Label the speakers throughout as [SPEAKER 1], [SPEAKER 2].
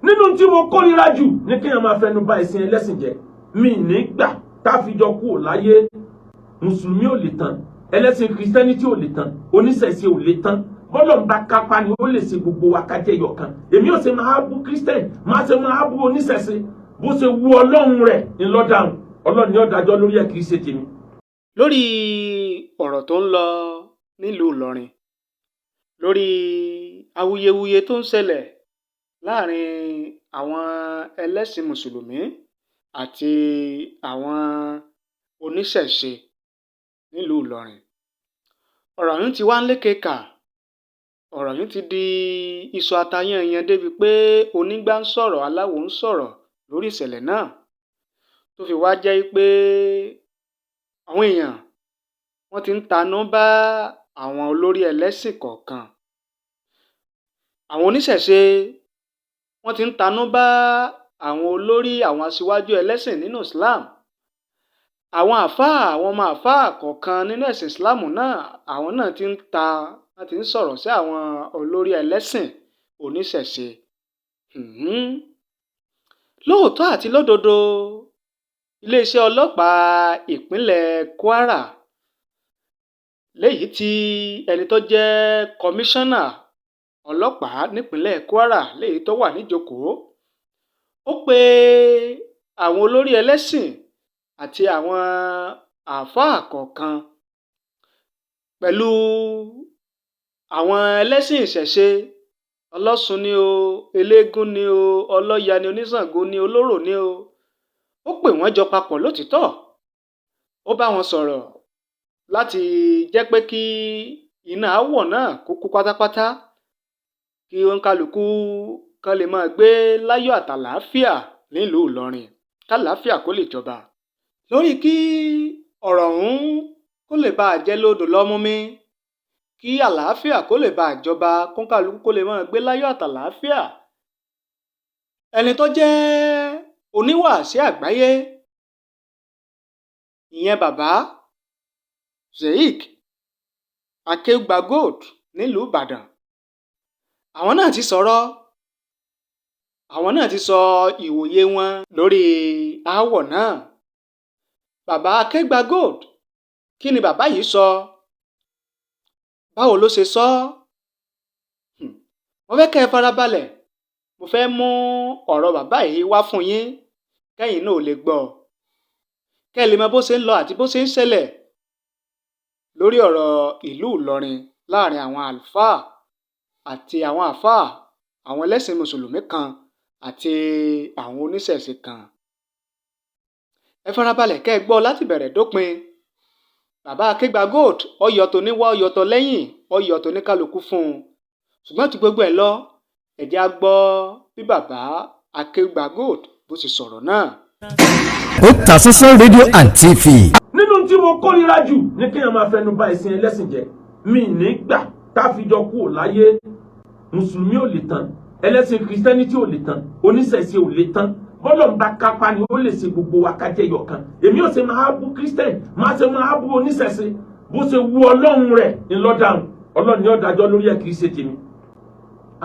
[SPEAKER 1] nínú tí mo kórìíra jù ní kéèyàn máa fẹnu bà ẹ̀sìn ẹlẹ́sìn jẹ́. Mi ní gbà tá fi jọ kú láyé. Mùsùlùmí ò lè tán, ẹlẹ́sìn Christianity ò lè tán, oníṣẹ̀ṣe ò lè tán. Bọ́lọ̀ ń bá kápá ni ó lè ṣe gbogbo wa ká jẹ́ yọ̀kan. Èmi ò ṣe máa bú Christian, máa ṣe máa bú oníṣẹ̀ṣe. Bó ṣe wu Ọlọ́run rẹ̀ ńlọ́dàrún. Ọlọ́run ni ó dájọ́ lórí ẹ̀, kì í ṣe tèmi.
[SPEAKER 2] Lórí ọ̀rọ̀ tó ń lọ nílùú Ìlọrin, lórí awuyewuye tó ń ṣẹlẹ̀ láàrin àwọn ẹlẹ́sìn Mùsùlùmí àti àwọn oníṣẹ̀ṣe nílùú Ìlọrin. Ọ̀rọ̀ yìí ti wá ń lékeka, ọ̀rọ̀ yìí ti di iṣu atayanyan débi pé onígbá ń sọ̀rọ̀, aláwo ń sọ̀rọ̀ lórí ìṣẹ̀lẹ̀ náà, tó fi wá jẹ́ pé àwọn èèyàn wọ́n ti ń tanú bá àwọn olórí ẹlẹ́sìn kọ̀ọ̀kan. Àwọn oníṣẹ̀ṣe wọ́n ti ń tanú bá àwọn olórí, àwọn aṣíwájú ẹlẹ́sìn nínú Islam. Àwọn àfáà, àwọn ọmọ àfáà kọ̀ọ̀kan nínú ẹ̀sìn Islam náà, àwọn náà wọ́n ti ń sọ̀rọ̀ sí àwọn olórí ẹlẹ́sìn oníṣẹ̀ṣe. Lóòótọ́ àti lódodo, iléeṣẹ́ ọlọ́pàá ìpínlẹ̀ Kwara, léyìí tí ẹni tó jẹ́ kọmíṣánná ọlọ́pàá nípínlẹ̀ Kwara léyìí tó wà níjókòó, ó pe àwọn olórí ẹlẹ́sìn àti àwọn àáfàá kọ̀ọ̀kan pẹ̀lú àwọn ẹlẹ́sìn ìṣẹ̀ṣe, ọlọ́sùn ni o, eléégún ni o, ọlọ́ya ni, oníṣàngó ni, olórò ni o. Ó pè wọ́n jọ papọ̀ lótìítọ́. Ó bá wọn sọ̀rọ̀ láti jẹ́ pé kí iná aáwọ̀ náà kó kú pátápátá, kí oníkálukú kan lè máa gbé láyọ̀ àtàlàáfíà nílùú Ìlọrin, kálàáfíà kó lè jọba. Lórí kí ọ̀rọ̀ ọ̀hún kó lè bá jẹ́ lódò lọ́múmí, kí àlàáfíà kó lè bá jọba, kóníkálukú kó lè máa gbé láyọ̀ àtàlàáfíà. Ẹni tó jẹ́ oníwàásí àgbáyé, ìyẹn bàbá Sheik Akeugbagold nílùú Ìbàdàn, àwọn náà ti sọ̀rọ̀. Àwọn náà ti sọ ìwòye wọn lórí aáwọ̀ náà. Bàbá Akeugbagold, kí ni bàbá yìí sọ? Báwo ló ṣe sọ? Mo fẹ́ kẹ́ ẹ farabalẹ̀. Mo fẹ́ mú ọ̀rọ̀ bàbá yìí wá fún yín, kẹ́yìn náà ò lè gbọ́, kẹ́ ẹ lè mọ bó ṣe ń lọ àti bó ṣe ń ṣẹlẹ̀ lórí ọ̀rọ̀ ìlú Ìlọrin láàrin àwọn àlùfáà àti àwọn àfáà, àwọn ẹlẹ́sìn Mùsùlùmí kan àti àwọn oníṣẹ̀ṣe kan. Ẹ farabalẹ̀ kẹ́ ẹ gbọ́ láti bẹ̀rẹ̀ dópin. Bàbá Akeugbagold ọyọ̀ tó níwá, ọyọ̀ tó lẹ́yìn, ọyọ̀ tó ní kálukú fún un. Ṣùgbọ́n tí gbogbo ẹ̀ lọ, ẹ jẹ́ á gbọ́ bí bàbá Akeugbagold bó ṣe sọ̀rọ̀ náà.
[SPEAKER 3] Otasansan rédíò and TV.
[SPEAKER 1] Nínú tí mo kórìíra jù ní kéèyàn máa fẹnu bà ẹ̀sìn ẹlẹ́sìn jẹ́. Mi ní gbà tá fi jọ kú láyé. Mùsùlùmí ò lè tán, ẹlẹ́sìn Christianity ò lè tán, oníṣẹ̀ṣe ò lè tán. Bọ́lọ̀ ń bá kápá ni ó lè ṣe gbogbo wa ká jẹ́ yọ̀kan. Èmi ò ṣe máa bú Christian, máa ṣe máa bú oníṣẹ̀ṣe. Bó ṣe wu Ọlọ́run rẹ̀ ńlọ́dàrún. Ọlọ́run ni ó dájọ́ lórí ẹ̀, kì í ṣe tèmi.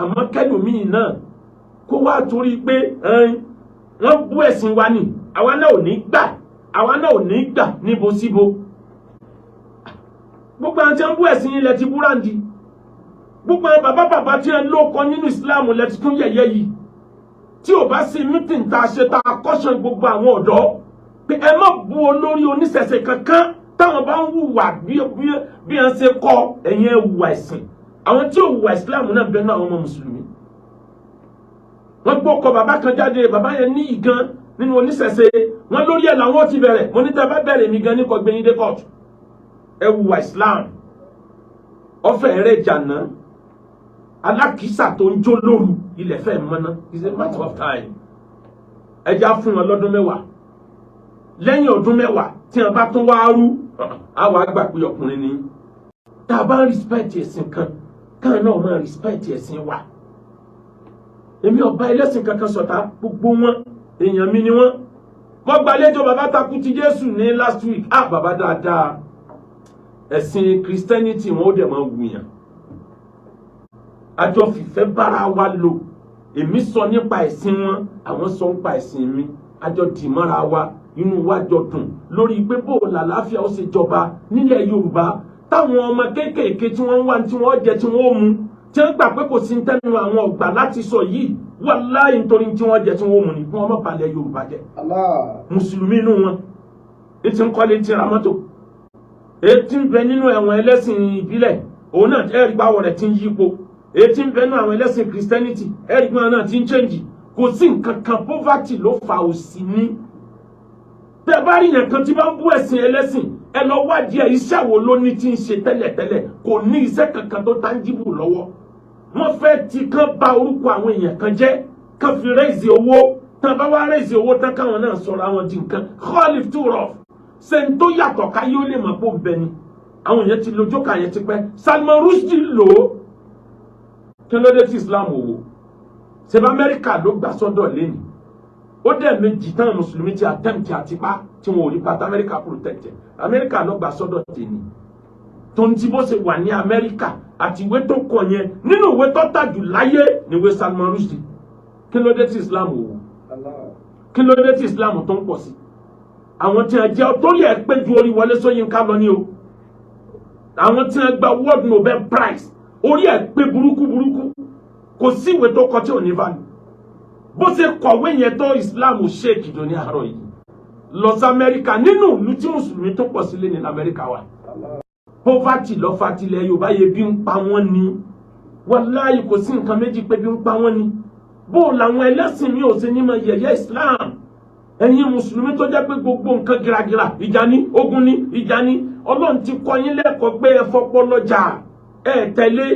[SPEAKER 1] Àmọ́ kẹ́lòmíì náà kó wá torí pé wọ́n bú ẹ̀sìn wa ni, àwa náà ò ní gbà, àwa náà ò ní gbà níbo síbo. Gbogbo àwọn tí wọ́n bú ẹ̀sìn yín lẹ ti búráǹdì. Gbogbo àwọn bàbá tí wọ́n lóko nínú Islam lẹ ti tún yẹ̀yẹ́ yìí. Tí ò bá sí mítìn tá a ṣe tá a kọ́ṣán gbogbo àwọn ọ̀dọ́ pé ẹ má bú olórí oníṣẹ̀ṣe kankan táwọn bá ń hùwà bí wọ́n ṣe kọ́ ẹ̀yin ẹ̀ hùwà ẹ̀sìn. Àwọn tí ò hùwà Islam náà bẹ́ẹ̀ náà àwọn ọmọ Mùsùlùmí. Wọ́n gbọ́ kọ bàbá kan jáde, bàbá yẹn ní ìgan nínú oníṣẹ̀ṣe, wọ́n lórí ẹ̀ làwọn ti bẹ̀rẹ̀. Mo ní tẹ́ bá bẹ̀rẹ̀ mi gan ní kọ́ gbẹ̀yìn dé kóòtù. Ẹ hùwà Islam. Ọ̀fẹ́ rẹ̀ jàná. Alákìísà tó ń jó lóru ilẹ̀ fẹ́ mọ́ná. It's a matter of time. Ẹ já fún wọn lọ́dún 10. Lẹ́yìn ọdún 10 tí wọ́n bá tún wá rú, àwọn àgbà pé ọkùnrin ni. Tá a bá ń respect ẹ̀sìn kan, káà náà máa respect ẹ̀sìn wa. Èmi ọba ẹlẹ́sìn kankan sọ̀tá, gbogbo wọn èèyàn mi ni wọ́n. Wọ́n gbàlejò bàbá takú ti Jésù ní last week. Bàbá dáadáa. Ẹ̀sìn Christianity wọn ó dẹ̀ máa wùyàn. Àjọ fìfẹ́ bára wa lò èmi sọ nípa ẹ̀sìn wọn àwọn sọ nípa ẹ̀sìn mi àjọ dìmọ́ra wa inú wa jọ dùn lórí pé bó làlàáfíà ó ṣe jọba nílẹ̀ Yorùbá táwọn ọmọ kéékèèké tí wọ́n wá tí wọ́n jẹ tí wọ́n mu tí wọ́n gbà pé kò sí tẹnu àwọn ọgbà láti sọ yìí wàláhì nítorí tí wọ́n jẹ tí wọ́n mu ní fún ọmọ balẹ̀ Yorùbá jẹ mùsùlùmí inú wọn ètí ń kọ́lé tí ra mọ́tò ètí ń bẹ nínú ẹ̀wọ̀n ẹlẹ́sìn ìbílẹ̀ òun náà ẹ̀rí báwọ̀ rẹ̀ ti ń yípo ètí ń bẹ nínú àwọn ẹlẹ́sìn Christianity ẹ̀rí báwọ̀ náà ti ń change kò sí nǹkan kan poverty ló fa òṣì ní tẹ́ bá rí yẹn kan tí bá ń bú ẹ̀sìn ẹlẹ́sìn ẹ lọ wádìí ẹ̀ iṣẹ́ wo ló ní tí ń ṣe tẹ́lẹ̀tẹ́lẹ̀ kò ní iṣẹ́ kankan tó tangible lọ́wọ́ wọ́n fẹ́ ti kán bà orúkọ àwọn èèyàn kan jẹ́ kán fi raise owó tán bá wá raise owó tán káwọn náà sọ̀rọ̀ àwọn di nǹkan khalif too rough sẹ́ni tó yàtọ̀ káyé ó lè mọ̀ pé ó bẹ ni àwọn èèyàn ti lo jókà yẹn ti pẹ́ Salman Rushdie lò ó kí ló dé tí Islam wò ṣebí Amẹ́ríkà ló gbà sọ́dọ̀ lẹ́nu ó dẹ̀ méjì tán mùsùlùmí ti attempt àtipá tí wọn ò rí pátá Amẹ́ríkà protect Amẹ́ríkà ló gbà sọ́dọ̀ tèmi tó ń tí bó ṣe wà ní Amẹ́ríkà àti ìwé tó kọ yẹn nínú ìwé tó tàjù láyé ní ìwé Salman Rushdie kí ló dé tí Islam wò kí ló dé tí Islam tó ń pọ̀ sí àwọn tí a jẹ́ tó lè pé ju orí Wọlé Ṣóyínká lọ ní o àwọn tí a gba World Nobel Prize orí ẹ̀ pé burúkú kò sí ìwé tó kọ tí ò ní value bó ṣe kọ̀wé yẹn tó Islam Sheik jò ní àárọ̀ yìí lọ sí Amẹ́ríkà nínú ìlú tí mùsùlùmí tó pọ̀ sílé ní Amẹ́ríkà wà poverty lọ fatilẹ̀ Yorùbá yẹ bí ń pa wọ́n ni wàláhì kò sí nǹkan méjì pé bí ń pa wọ́n ni bó làwọn ẹlẹ́sìn mi ò ṣe ní mọ yẹ̀yẹ́ Islam ẹ̀yin mùsùlùmí tó jẹ́ pé gbogbo nǹkan gíragíra ìjà ní ogun ní ìjà ní Ọlọ́run ti kọ́ yín lẹ́kọ̀ọ́ pé ẹ fọpọlọjà ẹ tẹ̀lé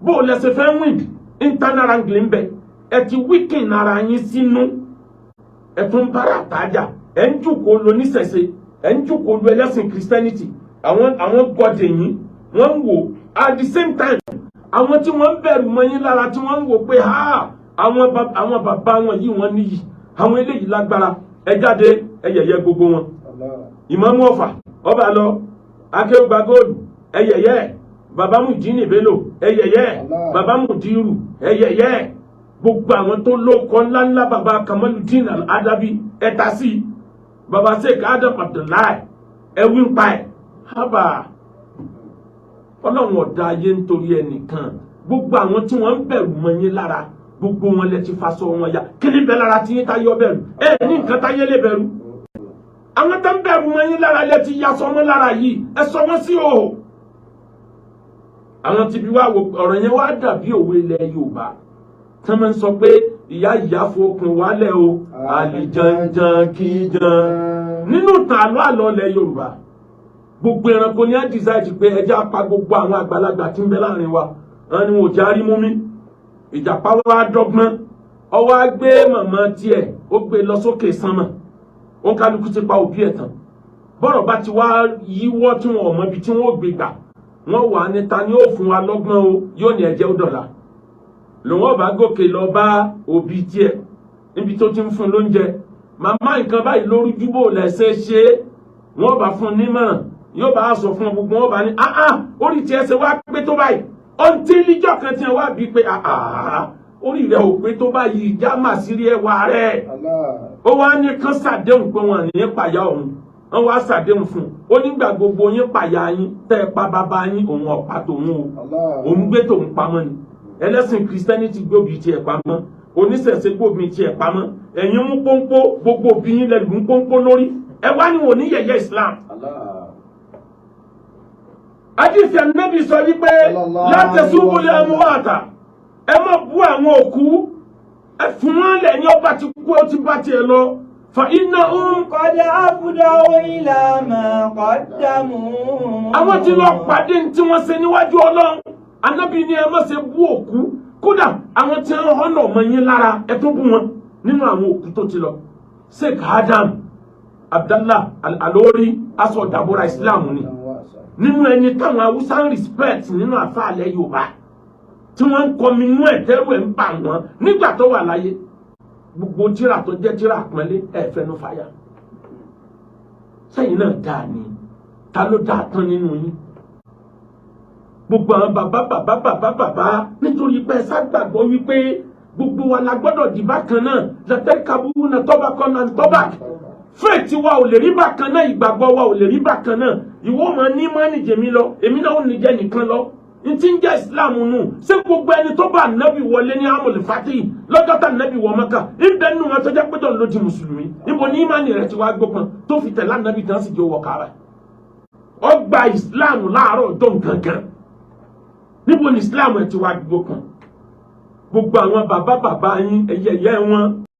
[SPEAKER 1] bó lẹ́sẹ̀ fẹ́ win internal wrangling bẹ ẹ ti weaken ara yín sínú ẹ tún bára àtàjà ẹ ń jùkọ́ lo nísẹ̀sẹ̀ ẹ ń jùkọ́ lo ẹlẹ́sìn Christianity àwọn gọ́dẹ̀ yín wọ́n ń wò at the same time àwọn tí wọ́n ń bẹ̀rù mọ́ yín lára tí wọ́n ń wò pé àwọn bàbá wọn yìí wọ́n níyì àwọn eléyìí lágbára ẹ jáde ẹ yẹ̀yẹ́ gbogbo wọn Ìmámù Ọ̀fà ọba lọ Akeugbagold ẹ yẹ̀yẹ́ bàbá Mùdínì Bello ẹ yẹ̀yẹ́ bàbá Mùdírù ẹ yẹ̀yẹ́ gbogbo àwọn tó lóko ńláńlá bàbá Kamaludin Al-Adabi ẹ ta sí bàbá Sheikh Adam Abdullahi ẹ wí ń pa ẹ hábà Ọlọ́run ọ̀dà ayé nítorí ẹnìkan gbogbo àwọn tí wọ́n ń bẹ̀rù mọ́ yín lára gbogbo wọn lẹ ti faṣọ wọn ya kí ni bẹ lára tí yín táyọ bẹ̀rù ẹ ní nǹkan táyé lè bẹ̀rù àwọn tó ń bẹ̀rù mọ́ yín lára lẹ ti yasọ wọn lára yìí ẹ sọ wọn sí o àwọn tí bí wá wo ọ̀rọ̀ yẹn wá dàbí òwe ilẹ̀ Yorùbá tí wọ́n sọ pé ìyá ìyá fokùn wálẹ̀ o àlìjànjàn kìjàn nínú ìtàn àlọ́ àlọ́ ilẹ̀ Yorùbá gbogbo ẹranko ní á decide pé ẹjẹ́ apá gbogbo àwọn àgbàlagbà tí ń bẹ láàrin wa wọn ni wọn ò járí mú mi ìjàpá wa dọ́gbọ́n ọwọ́ á gbé màmá tiẹ̀ ó gbé lọ sókè sánmà wọn kálukú ti pa òbí ẹ̀ tán bọ́rọ̀ bá ti wá yíwọ́ tí wọn ò mọ ibi tí wọn ò gbé gbà wọn wà níta ni ó fún wa lọ́gbọ́n o yóò ní ẹ̀jẹ̀ ó dọ̀la lòun ọba gòkè lọ bá òbí tiẹ̀ níbi tó ti ń fún lóúnjẹ màmá nǹkan báyìí lórújú bò lẹ́sẹ̀ ṣe wọn bá fún nímọ̀ràn yóò bá sọ fún gbogbo wọn bá ní orí tiẹ̀ ṣe wá pé tó báyìí ọ̀ntí níjọ́ kan tí wọ́n wá bí pé orí rẹ̀ ò pé tó báyìí já mà sírí ẹwà rẹ̀ ó wá ní kán ṣàdéhùn pé wọn ní pàyà òun wọn wá ṣàdéhùn fún un ó nígbà gbogbo yín pàyà yín tẹ́ ẹ pa bàbá yín òun ọ̀pá tòun o òun gbé tòun pamọ́ ni ẹlẹ́sìn Christianity gbòbí tiẹ̀ pamọ́ oníṣẹ̀ṣe gbòbí tiẹ̀ pamọ́ ẹ̀yin mú pọ́npọ́ gbogbo òbí yín lẹ́nu mú pọ́npọ́ lórí ẹ wá ní wọn ní yẹ̀yẹ́ Islam. Àdìsí Ànábì sọ wípé láti ṣubú lé amúwàtà ẹ má bú àwọn òkú ẹ fún wọn lẹ ní ọba ti kú ó ti bá tiẹ̀ lọ fa iná
[SPEAKER 4] qad afdaw ila ma qaddamu.
[SPEAKER 1] àwọn tí lọ pàdé tí wọ́n ṣe níwájú Ọlọ́run Ànábì ní ẹ má ṣe bú òkú kódà àwọn tí wọ́n hànà ọmọ yín lára ẹ tó bú wọn nínú àwọn òkú tó ti lọ Sheikh Adam Abdallah Al-Alori aṣọ ìdàbọ̀ra Islam ni nínú ẹni táwọn Haúsá ń respect nínú àfàlẹ́ Yorùbá tí wọ́n ń kọminú ẹ̀ tẹ́rù ẹ̀ ń bà wọ́n nígbà tó wà láyé gbogbo tíra tó jẹ́ tíra àpọ́nlé ẹ̀ fẹ́nu fàyà sẹ́yìn náà dáa ni ta ló dáa tán nínú yín gbogbo àwọn bàbá nítorí pé ẹ ṣàgbàgbọ́ wípé gbogbo wa la gbọ́dọ̀ di bákan náà látẹ́kàbú na tọ́ba kan náà tọ́ba fèètì wa ò lè rí bákan náà ìgbàgbọ́ wa ò lè rí bákan náà ìwọ máa ní máa nìjẹ́ mi lọ èmi náà ò ní jẹ́ nìkan lọ n ti ń jẹ́ Islam nù ṣé gbogbo ẹni tó bá nábì wọlé ní amòlè fati lọ́jọ́ tá nábì wọ Mákà ibẹ̀ nù wọn tó jẹ́ pé tó ń lo di mùsùlùmí níbo ní ìmánì rẹ̀ ti wá gbókan tó fi tẹ̀lé nábì tán sì jẹ́ owó kára ọgbà Islam láàárọ̀ ọjọ́ gangan níbo ní Islam ẹ̀ ti wá gbókan gbogbo àwọn bàbá yín ẹ̀yẹ̀yẹ́ wọn